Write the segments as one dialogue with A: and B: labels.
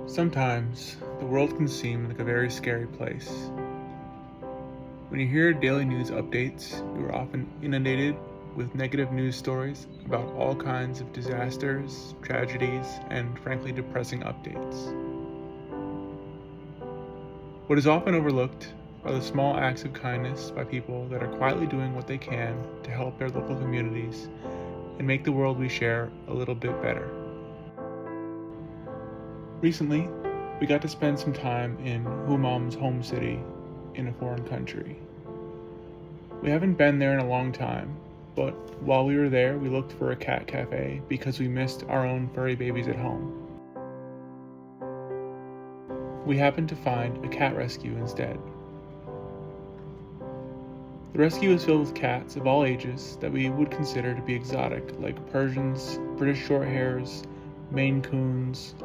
A: Sometimes, the world can seem like a very scary place. When you hear daily news updates, you are often inundated with negative news stories about all kinds of disasters, tragedies, and frankly depressing updates. What is often overlooked are the small acts of kindness by people that are quietly doing what they can to help their local communities and make the world we share a little bit better. Recently, we got to spend some time in Humam's home city in a foreign country. We haven't been there in a long time, but while we were there, we looked for a cat cafe because we missed our own furry babies at home. We happened to find a cat rescue instead. The rescue is filled with cats of all ages that we would consider to be exotic, like Persians, British Shorthairs, Maine Coons,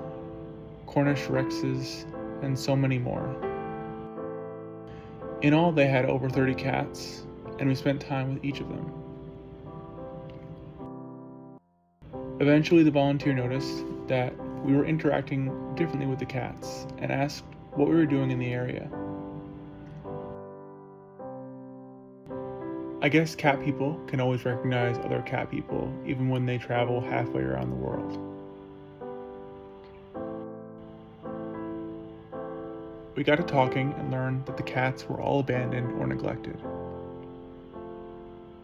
A: Cornish Rexes, and so many more. In all, they had over 30 cats, and we spent time with each of them. Eventually, the volunteer noticed that we were interacting differently with the cats and asked what we were doing in the area. I guess cat people can always recognize other cat people even when they travel halfway around the world. We got to talking and learned that the cats were all abandoned or neglected.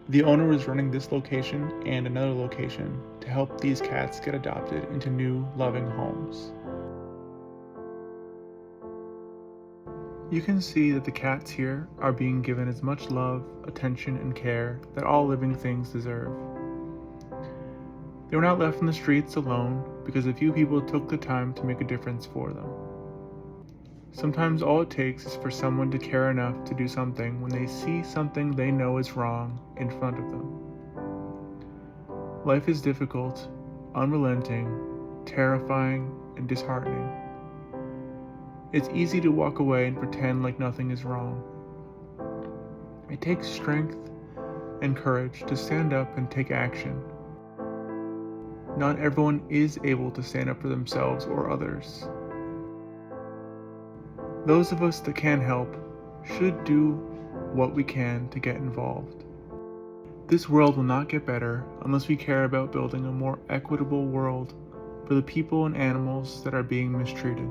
A: The owner was running this location and another location to help these cats get adopted into new, loving homes. You can see that the cats here are being given as much love, attention, and care that all living things deserve. They were not left in the streets alone because a few people took the time to make a difference for them. Sometimes all it takes is for someone to care enough to do something when they see something they know is wrong in front of them. Life is difficult, unrelenting, terrifying, and disheartening. It's easy to walk away and pretend like nothing is wrong. It takes strength and courage to stand up and take action. Not everyone is able to stand up for themselves or others. Those of us that can help should do what we can to get involved. This world will not get better unless we care about building a more equitable world for the people and animals that are being mistreated.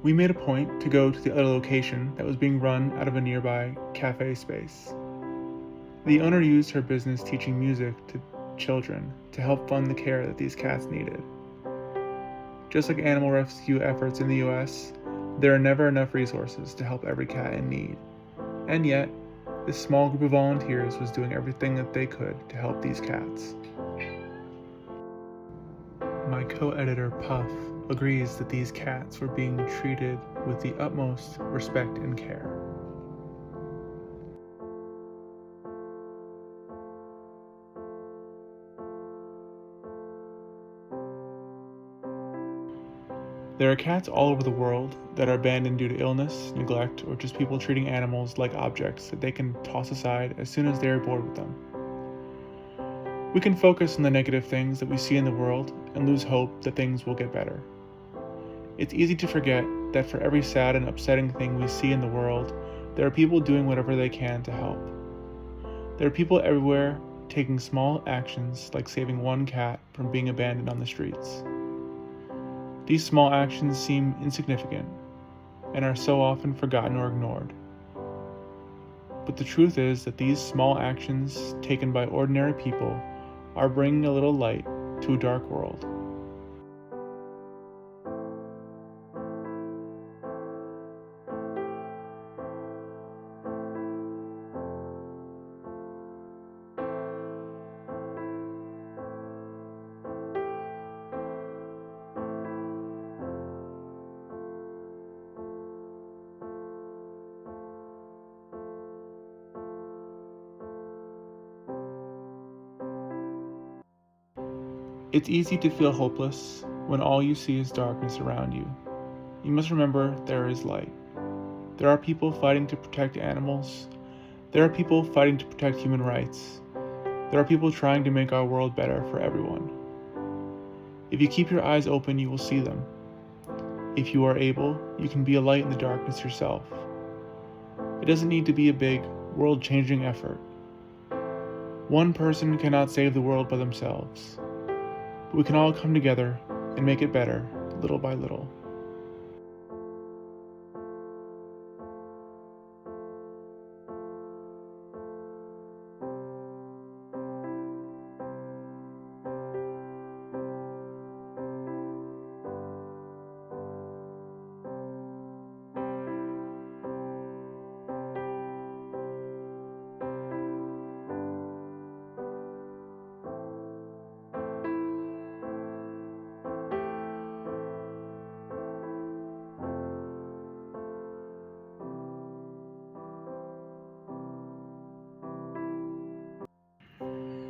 A: We made a point to go to the other location that was being run out of a nearby cafe space. The owner used her business teaching music to children to help fund the care that these cats needed. Just like animal rescue efforts in the US, there are never enough resources to help every cat in need. And yet, this small group of volunteers was doing everything that they could to help these cats. My co-editor Puff agrees that these cats were being treated with the utmost respect and care. There are cats all over the world that are abandoned due to illness, neglect, or just people treating animals like objects that they can toss aside as soon as they are bored with them. We can focus on the negative things that we see in the world and lose hope that things will get better. It's easy to forget that for every sad and upsetting thing we see in the world, there are people doing whatever they can to help. There are people everywhere taking small actions like saving one cat from being abandoned on the streets. These small actions seem insignificant and are so often forgotten or ignored. But the truth is that these small actions taken by ordinary people are bringing a little light to a dark world. It's easy to feel hopeless when all you see is darkness around you. You must remember there is light. There are people fighting to protect animals. There are people fighting to protect human rights. There are people trying to make our world better for everyone. If you keep your eyes open, you will see them. If you are able, you can be a light in the darkness yourself. It doesn't need to be a big, world-changing effort. One person cannot save the world by themselves, but we can all come together and make it better, little by little.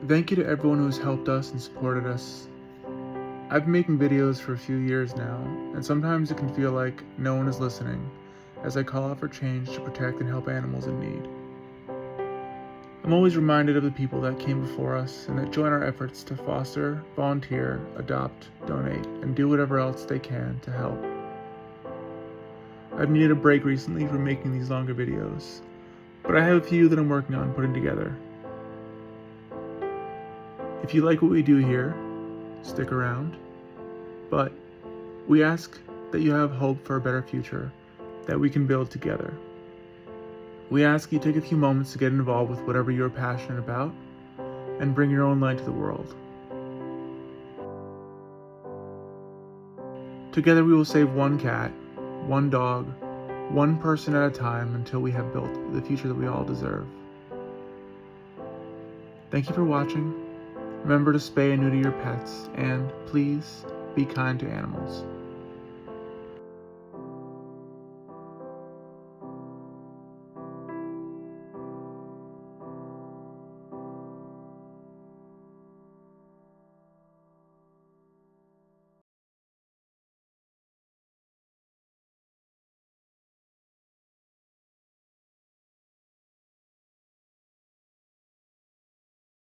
A: Thank you to everyone who has helped us and supported us. I've been making videos for a few years now, and sometimes it can feel like no one is listening as I call out for change to protect and help animals in need. I'm always reminded of the people that came before us and that join our efforts to foster, volunteer, adopt, donate, and do whatever else they can to help. I've needed a break recently from making these longer videos, but I have a few that I'm working on putting together. If you like what we do here, stick around. But we ask that you have hope for a better future that we can build together. We ask you take a few moments to get involved with whatever you're passionate about and bring your own light to the world. Together we will save one cat, one dog, one person at a time until we have built the future that we all deserve. Thank you for watching. Remember to spay and neuter your pets, and please be kind to animals.